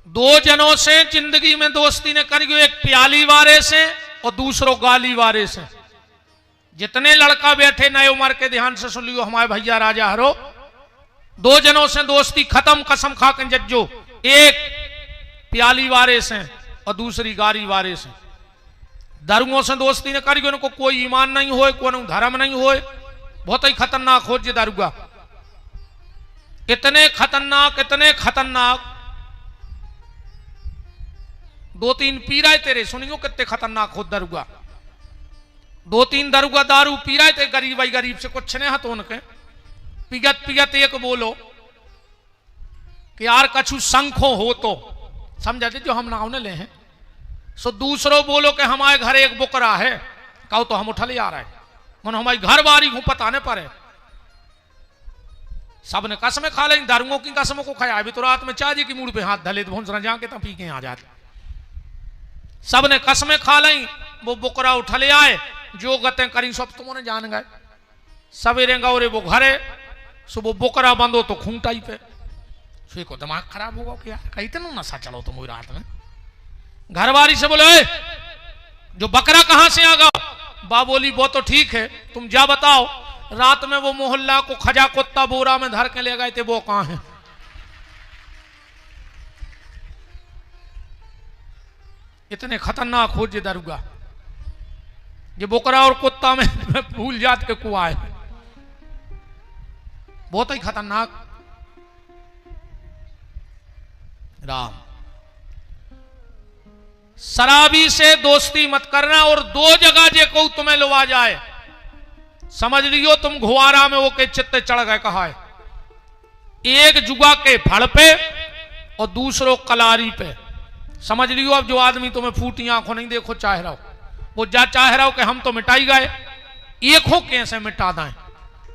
A: 2 जनों से जिंदगी में दोस्ती ने करियो। एक प्याली वाले से और दूसरों गाली वाले से। जितने लड़का बैठे नए उम्र के ध्यान से सुन लियो हमारे भैया राजा हरो, 2 जनों से दोस्ती खत्म, कसम खा के जज्जो। एक प्याली वारे से और दूसरी गारी वारे से। दारुओं से दोस्ती ने करियो, उनको कोई ईमान नहीं होए, कोई धर्म नहीं होए, बहुत ही खतरनाक हो जे दारुगा। इतने खतरनाक, इतने खतरनाक। 2-3 पी रहे तेरे, सुनियो कितने खतरनाक हो दारुगा। 2-3 दारुगा दारू पी रहे थे, गरीब भाई गरीब से कुछ नहीं हतो उनके। पिगत पिगत एक बोलो कि यार कछु संखो हो तो समझा जो हम नाव ने ले हैं। सो दूसरों बोलो कि हमारे घर एक बुकरा है, कहो तो हम उठा ले आ रहे हैं, मन हमारी घर बारी हूं पता नहीं पड़े। सबने कसमें खा लें, दारुओं की कसमों को खाया। अभी तो रात में चाची की मूड पे हाथ धले तो भूंसरा जाके तब पी के आ जाते। सबने कसमें खा लें, वो बुकरा उठा ले आए, जो गतें करी सब तुमने जान गए। सवेरे गौरे वो घरे, सुबह बुकरा बंदो तो खूंटाई पे। सुई को दिमाग खराब होगा क्या? कहीं तो नशा चलो तुम रात में। घरवाली से बोले जो बकरा कहां से आ गया? बा बोली वो तो ठीक है, तुम जा बताओ रात में वो मोहल्ला को खजा कुत्ता बोरा में धर के ले गए थे, वो कहां है? इतने खतरनाक हो जे दारुगा। ये बोकरा और कुत्ता में भूल जात के कुआ है, बहुत ही खतरनाक। राम शराबी से दोस्ती मत करना। और 2 जगह जे को तुम्हें लो आ जाए, समझ लियो तुम घुआरा में वो के चित्ते चढ़ गए। कहा है? एक जुआ के फड़ पे और दूसरों कलारी पे। समझ लियो अब जो आदमी तुम्हें फूटी आंखों नहीं देखो चाह रहा हो, वो जा चाह रहा हो कि हम तो मिटाई गए, एक हो कैसे मिटा दें।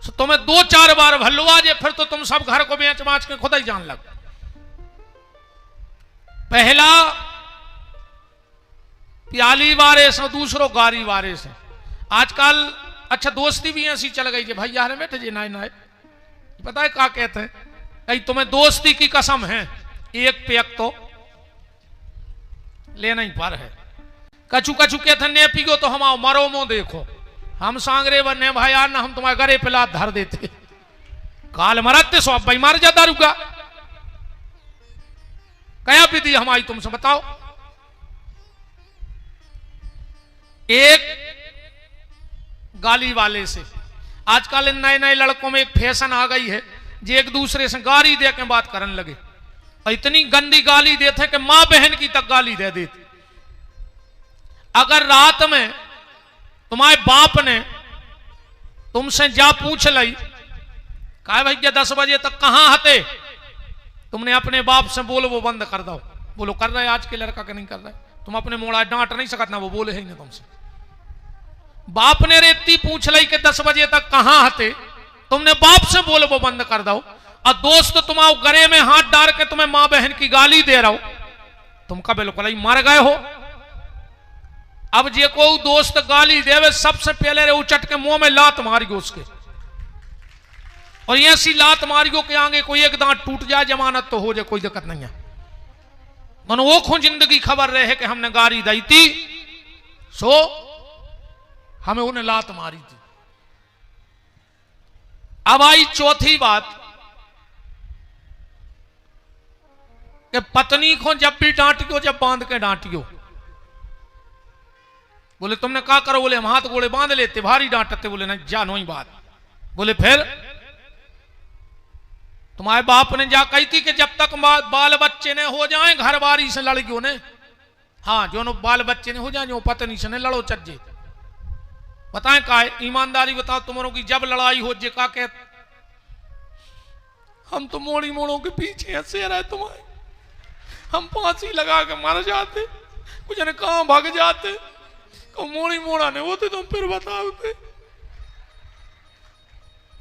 A: तो तुम्हें 2-4 बार भल्लो आ जाए, फिर तो तुम सब घर को बेच बाच के खुद ही जान लग। पहला प्याली वारे से, दूसरों गारी वारे से। आजकल अच्छा दोस्ती भी ऐसी चल गई कि भाई यार बैठे जी ना ना, पता है क्या कहते हैं? कहीं तुम्हें दोस्ती की कसम है, एक पे एक तो लेना ही पर है। कछु कछु कहते ने पीगो तो हम आओ मरो मो देखो, हम सांगरे बने भाई यार ना, हम तुम्हारे घरे पिला धर देते। काल मरते सो अब भाई मार जा दारूगा। क्या विधि हमारी तुमसे बताओ? एक गाली वाले से। आजकल इन नए नए लड़कों में एक फैशन आ गई है, जो एक दूसरे से गाली दे के बात करने लगे। और इतनी गंदी गाली देते कि मां बहन की तक गाली दे देते। अगर रात में तुम्हारे बाप ने तुमसे जा पूछ ली, कहा भैया 10 बजे तक कहां हते, तुमने अपने बाप से बोलो वो बंद कर दो। बोलो कर रहे आज के लड़का के नहीं कर रहे, तुम अपने मोड़ा डांट नहीं सकत ना, वो बोले ही नहीं तुमसे। बाप ने रेती पूछ ली कि 10 बजे तक कहां हते, तुमने बाप से बोलो वो बंद कर दो। और दोस्त तुम्हारे गले में हाथ डाल के तुम्हें मां बहन की गाली दे रहा हो, तुम का बिल्कुल ही मर गए हो। अब जे को दोस्त गाली देवे सबसे पहले रे उचट के मुंह में लात मारियो उसके, और ऐसी लात मारियो के आगे कोई एक दांत टूट जाए जमानत तो हो जाए, कोई दिक्कत नहीं है। मनो वो खो जिंदगी खबर रहे कि हमने गाली दी थी, सो हमें उन्हें लात मारी थी। अब आई चौथी बात कि पत्नी को जब भी डांटियो, जब बांध के डांटियो। बोले तुमने क्या करो, बोले हम हाथ गोड़े बांध लेते, भारी डांटते। बोले नहीं जानो ही बात। बोले फिर तुम्हारे बाप ने जा कही थी कि जब तक बाल बच्चे ने हो जाएं घर बारी से लड़कियों ने, हाँ जो नो बाल बच्चे ने हो जाए, जो पत्नी से ने लड़ो चज्जे। बताएं का ईमानदारी बताओ तुम्हारों की जब लड़ाई हो जे का के हम तो मोड़ी मोड़ों के पीछे ऐसे रहे तुम्हारे, हम फांसी लगा के मर जाते, कुछ ने कहां भाग जाते, को मोड़ी मोड़ा ने होते तुम फिर बताओ।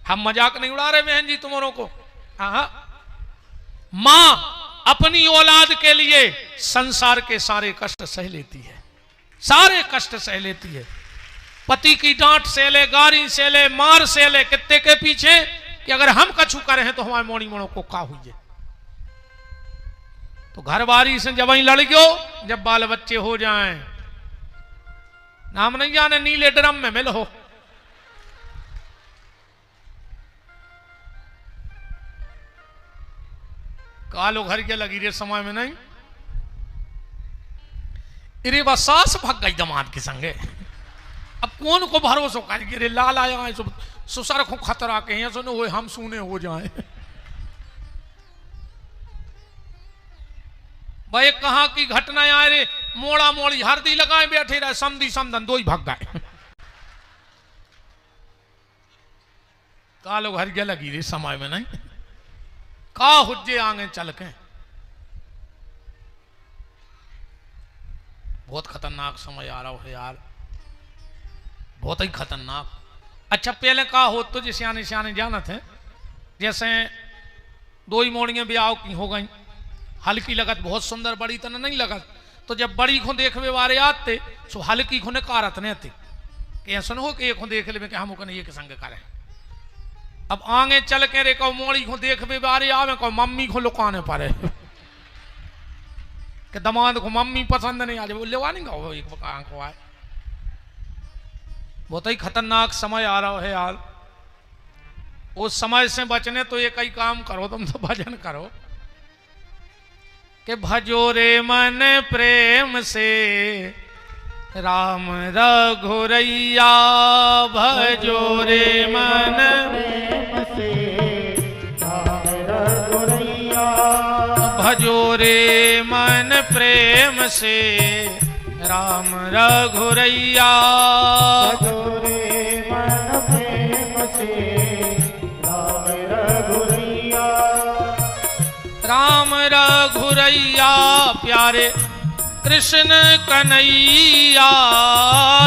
A: हम मजाक नहीं उड़ा रहे बहन जी तुम्हारों को। हाँ, मां अपनी औलाद के लिए संसार के सारे कष्ट सह लेती है, सारे कष्ट सह लेती है। पति की डांट से ले, गारी से ले, मार से ले, कितने के पीछे कि अगर हम कछु करे हैं तो हमारे मोड़ी मोड़ों को का हुई। तो घर बारी से जब वहीं लड़ गयो, जब बाल बच्चे हो जाएं, नाम नहीं जाने नीले ड्रम में मिलो। कालो घर के लगी रे समय में नहीं, इरे बस सास भाग गई दमाद के संगे। अब कौन को भरोसा कर रे लाल आया है ससुर को खतरा के हैं सुनो हो हम सुने हो जाए। भाई कहां की घटना आए रे, मोड़ा मोड़ी हरदी लगाए बैठे रहे, समधी समधन दो ही भाग गए। कालो घर के लगी रे समय में नहीं, का हुज्जे आगे चल के। बहुत खतरनाक समय आ रहा है यार, बहुत ही खतरनाक। अच्छा पहले का हो तो जैसे आने सियाने जाना थे, जैसे 2 ही मोड़ियां ब्याह की हो गई, हल्की लगत बहुत सुंदर, बड़ी तो नहीं लगत। तो जब बड़ी को देखवे वारे आते सो हल्की को ने कारत नहीं थे कि ऐसा हो कि एक को देख ले कि हम एक संग करें। अब आगे चल के रे को मोड़ी को देखवे वारे आवे को मम्मी को लुकाने पड़े कि दमाद को मम्मी पसंद नहीं आ जाए, लेवा नहीं गाओ एक को आए। बहुत ही खतरनाक समय आ रहा है यार। उस समय से बचने तो एक ही काम करो, तुम तो भजन करो कि भजो रे मन प्रेम से राम रघुरैया, भजो रे मन प्रेम से राम रघुरैया, भजो रे मन प्रेम से राम रघुरैया, भजो रे मन प्रेम से राम रघुरैया, राम रघुरैया प्यारे कृष्ण कन्हैया,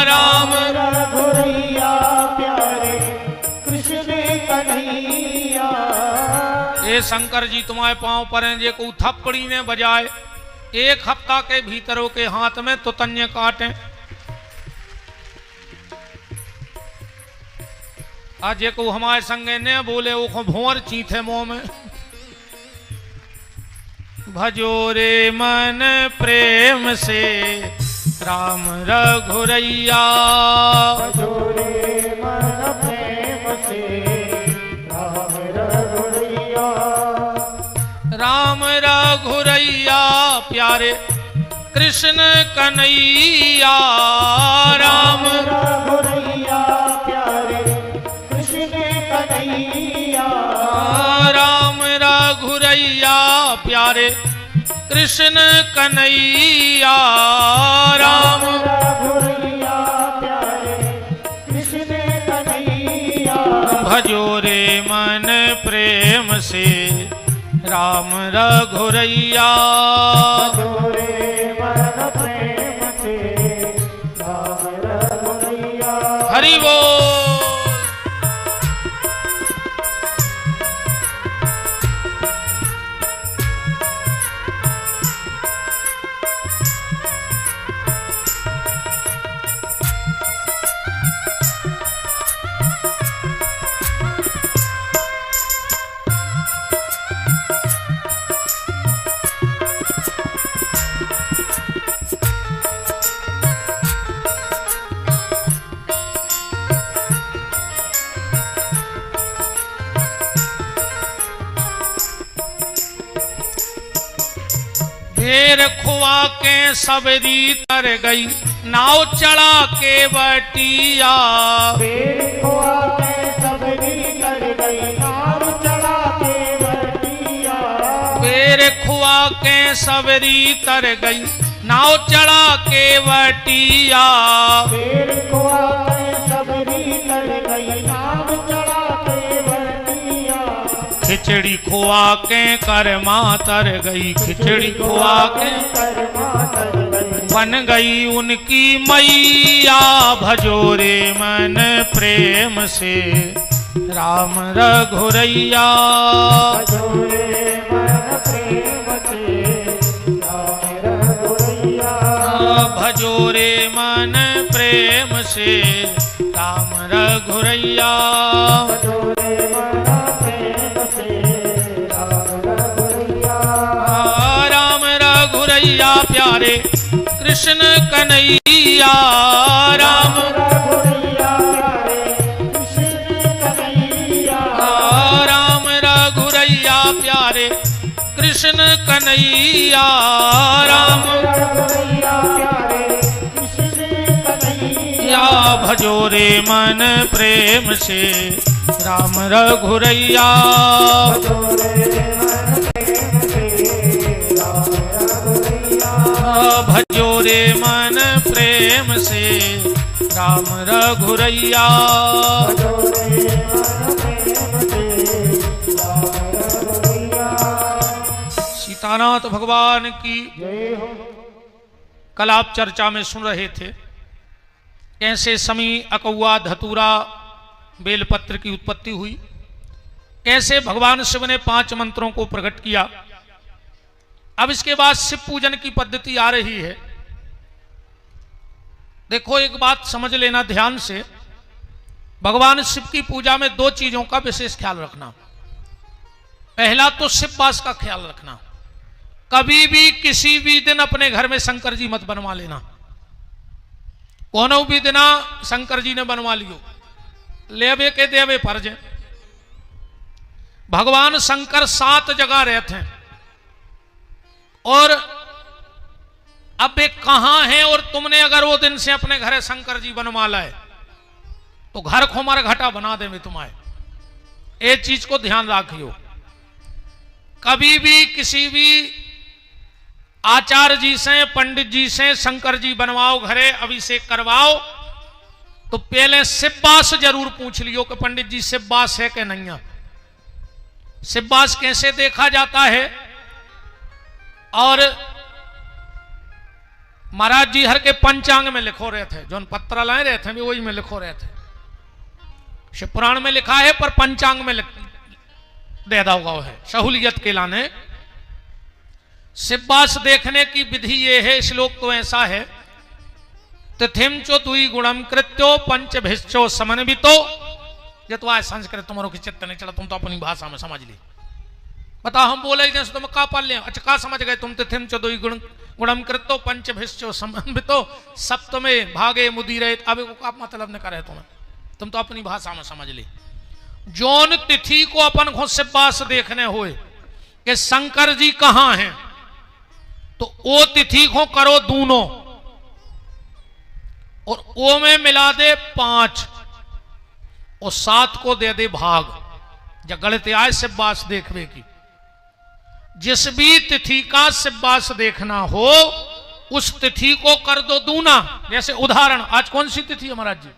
A: राम रघुरैया प्यारे कृष्ण कन्हैया। ये शंकर जी तुम्हारे पांव पर हैं, जे को थप्पड़ी ने बजाए 1 हफ्ता के भीतरों के हाथ में तो तन्य काटे। आज जे को हमारे संगे ने बोले वो को भोर चीथे मुंह में। भजो रे मन प्रेम से राम रघुरैया, भजो रे मन प्रेम से राम रघुरैया, राम रघुरैया प्यारे कृष्ण कन्हैया, राम रघुरैया प्यारे कृष्ण कन्हैया, राम रघुरैया प्यारे कृष्ण कन्हैया, राम रघुरैया प्यारे भजो रे मन प्रेम से राम रघुरैया।
B: भजो रे मन प्रेम से राम रघुरैया।
A: हरि बोल। ढेर खुआ के सबरी तर गई नाव चढ़ा के बटिया।
B: ढेर खुआ के सबरी तर गई नाव चढ़ा के बटिया।
A: ढेर खुआ के सबरी तर गई नाव चढ़ा के बटिया।
B: ढेर खुआ के सबरी तर गई नाव चढ़ा के बटिया।
A: खिचड़ी खुआ के करमा तर गई खिचड़ी खुआ के बन गई उनकी मैया। भजो रे मन प्रेम से राम रघुरैया।
B: भजो रे मन प्रेम से राम रघुरैया।
A: भजो रे मन प्रेम से राम रघुरैया।
B: भजो रे मन प्रेम से राम रघुरैया।
A: राम रघुरैया प्यारे कृष्ण कन्हैया। राम
B: रघुरैया प्यारे कृष्ण कन्हैया।
A: राम रघुरैया प्यारे कृष्ण कन्हैया। राम
B: रघुरैया प्यारे कृष्ण कन्हैया।
A: भजो रे मन प्रेम से राम रघुरैया।
B: भजो रे मन प्रेम से राम रघुरैया।
A: भजो रे मन प्रेम से राम रघुरैया।
B: भजो रे मन प्रेम से राम रघुरैया।
A: सीतानाथ भगवान की
B: जय हो।
A: कल आप चर्चा में सुन रहे थे कैसे समी अकौआ धतूरा बेलपत्र की उत्पत्ति हुई, कैसे भगवान शिव ने 5 मंत्रों को प्रकट किया। अब इसके बाद शिव पूजन की पद्धति आ रही है। देखो एक बात समझ लेना ध्यान से, भगवान शिव की पूजा में 2 चीजों का विशेष ख्याल रखना। पहला तो शिववास का ख्याल रखना। कभी भी किसी भी दिन अपने घर में शंकर जी मत बनवा लेना। कोनो भी दिना शंकर जी ने बनवा लियो, लेवे के देवे फर्ज। भगवान शंकर 7 जगह रहते हैं और अब वे कहां हैं, और तुमने अगर वो दिन से अपने घर शंकर जी बनवा लाए तो घर खोमर घटा बना दे में तुम्हारे। एक चीज को ध्यान रखियो, कभी भी किसी भी आचार्य जी से पंडित जी से शंकर जी बनवाओ, घरे अभिषेक करवाओ, तो पहले शिववास जरूर पूछ लियो कि पंडित जी शिववास है कि नहीं है। शिववास कैसे देखा जाता है, और महाराज जी हर के पंचांग में लिखो रहे थे, जो पत्र लाए रहे थे वही में लिखो रहे थे। शिव पुराण में लिखा है पर पंचांग में दे होगा है सहूलियत के लाने। शिववास देखने की विधि ये है, श्लोक तो ऐसा है, तिथिम चो दुई गुणम कृत्यो पंचभिश्चो समन्वितो। ये तो आज संस्कृत तुम्हारों की चित्त नहीं चला, तुम तो अपनी भाषा में समझ ली। बताओ हम बोले जैसे तुम का पढ़ लिया, अच्छा का समझ गए तुम? तिथिम चो दुई गुणम कृत्यो पंचभिश्चो समन्वितो सप्तमे भागे मुदीरे। अब का मतलब न करे तुम तो अपनी भाषा में समझ ली। जौन तिथि को अपन को शिववास देखने हुए कि शंकर जी कहां हैं, तो ओ तिथि को करो दूनों और ओ में मिला दे 5 और 7 को दे दे भाग। जब गणित आए शिववास देखने की, जिस भी तिथि का शिववास देखना हो उस तिथि को कर दो दूना। जैसे उदाहरण, आज कौन सी तिथि है महाराज जी?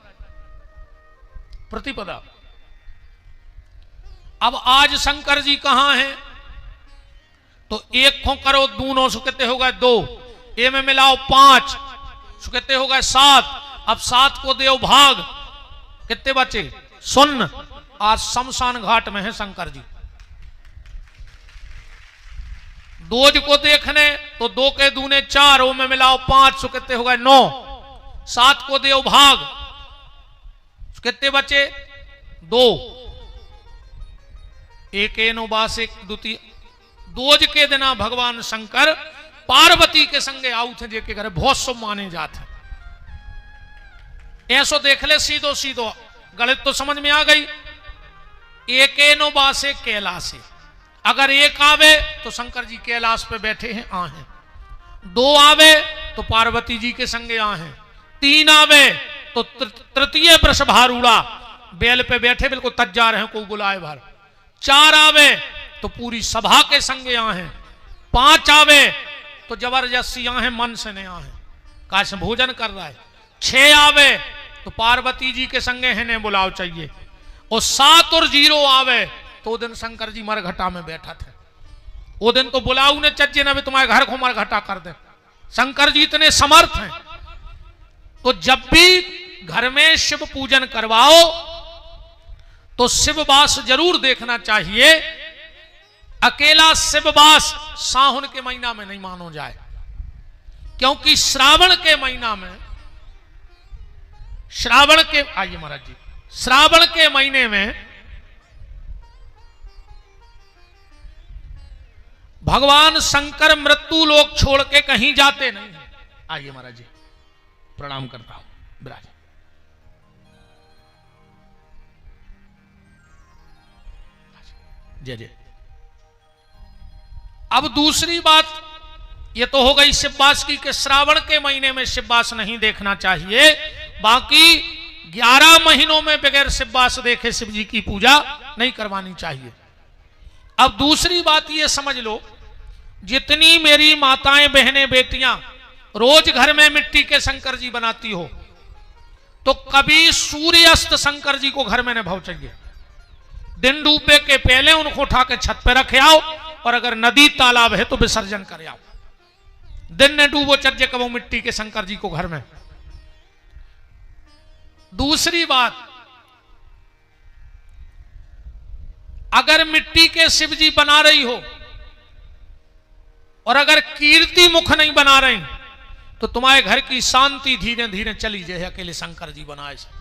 A: प्रतिपदा। अब आज शंकर जी कहां हैं? तो एक खो करो दूनों सो कितने हो गए 2, ए में मिलाओ 5 सो कितने हो गए 7। अब 7 को देव भाग, कितने बचे? 0। आज शमशान घाट में है शंकर जी। दोज को देखने तो 2 के दूने 4, ओ में मिलाओ 5 सो कितने हो गए 9। 7 को देव भाग, कितने बचे? 2। एक एनो बास एक द्वितीय। दोज के दिना भगवान शंकर पार्वती के संगे आउ थे, जेके घर बहुत शुभ माने जाते। ऐसो देख ले सीधो सीधो, गणित तो समझ में आ गई। एक एनो बासे कैलाश, अगर एक आवे तो शंकर जी कैलाश पे बैठे हैं आ हैं। 2 आवे तो पार्वती जी के संगे आ हैं। 3 आवे तो तृतीय वृषभारूढ़ा बेल पे बैठे बिल्कुल तज्जा रहे, कोई बुलाए भर। 4 आवे तो पूरी सभा के संगे आ हैं। 5 आवे तो जबरदस्ती आ हैं, मन से नहीं आ हैं, काश भोजन कर रहा है। 6 आवे तो पार्वती जी के संगे है ने बुलाव चाहिए। और 7 और 0 आवे तो दिन शंकर जी मरघटा में बैठा थे। वो दिन तो बुलाऊ ने चज्जे ने भी तुम्हारे घर को मरघटा कर दे। शंकर जी इतने समर्थ हैं। तो जब भी घर में शिव पूजन करवाओ तो शिववास जरूर देखना चाहिए। अकेला शिववास सावन के महीना में नहीं मानो जाए, क्योंकि श्रावण के महीना में, श्रावण के, आइए महाराज जी, श्रावण के महीने में भगवान शंकर मृत्यु लोक छोड़ के कहीं जाते नहीं हैं। आइए महाराज जी, प्रणाम करता हूं, विराज। जय जय। अब दूसरी बात ये तो हो गई शिववास की, कि श्रावण के महीने में शिववास नहीं देखना चाहिए। बाकी 11 महीनों में बगैर शिववास देखे शिव जी की पूजा नहीं करवानी चाहिए। अब दूसरी बात ये समझ लो, जितनी मेरी माताएं बहनें बेटियां रोज घर में मिट्टी के शंकर जी बनाती हो, तो कभी सूर्यास्त शंकर जी को घर में न भाव चाहिए। दिन डूबे के पहले उनको उठा के छत पे रखे आओ, और अगर नदी तालाब है तो विसर्जन कर आओ। दिन ने डूबो चज्जे कबो मिट्टी के शंकर जी को घर में। दूसरी बात, अगर मिट्टी के शिव जी बना रही हो और अगर कीर्ति मुख नहीं बना रही, तो तुम्हारे घर की शांति धीरे धीरे चली जाए। अकेले शंकर जी बनाए से,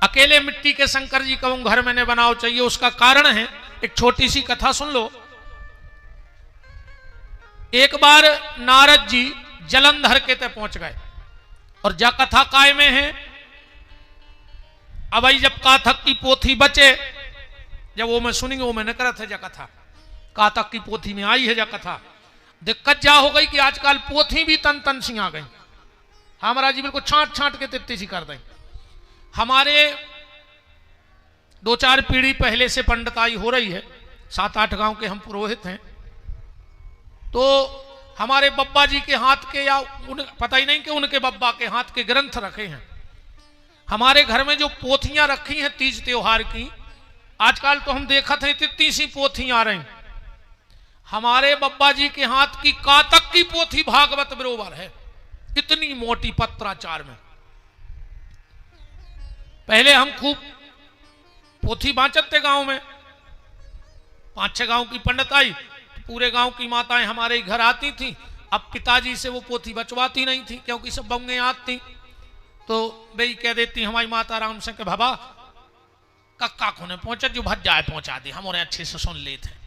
A: अकेले मिट्टी के शंकर जी को घर में ने बनाओ चाहिए। उसका कारण है, एक छोटी सी कथा सुन लो। एक बार नारद जी जलंधर के तक पहुंच गए, और जा कथा काय में है। अब जब काथक की पोथी बचे, जब वो मैं सुनेंगे वो मैंने करा था जा कथा, काथक की पोथी में आई है जा कथा। दिक्कत जा हो गई कि आजकल पोथी भी तन तन सी आ गई। हमारा जी बिल्कुल छांट छांट के तित्ती सी कर दें। हमारे 2-4 पीढ़ी पहले से पंडिताई हो रही है, 7-8 गांव के हम पुरोहित हैं। तो हमारे बब्बा जी के हाथ के, या पता ही नहीं कि उनके बब्बा के हाथ के ग्रंथ रखे हैं। हमारे घर में जो पोथियां रखी हैं तीज त्योहार की, आजकल तो हम देखा थे इतनी सी पोथियां आ रही। हमारे बब्बा जी के हाथ की कातक की पोथी भागवत बरोबर है, इतनी मोटी पत्राचार में। पहले हम खूब पोथी बांचते गांव में, 5-6 गांव की पंडिताई, पूरे गांव की माताएं हमारे घर आती थी। अब पिताजी से वो पोथी बचवाती नहीं थी, क्योंकि सब बंगे आती थी। तो वही कह देती हमारी माता राम से कि बाबा कक्का को ने पहुंचा, जो भज जाए पहुंचा दे, हम उन्हें अच्छे से सुन लेते।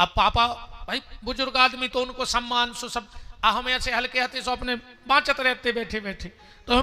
A: अब पापा भाई बुजुर्ग आदमी, तो उनको सम्मान सो सब, हमें ऐसे हल्के हाथे सो अपने बाँचत रहते बैठे बैठे। तो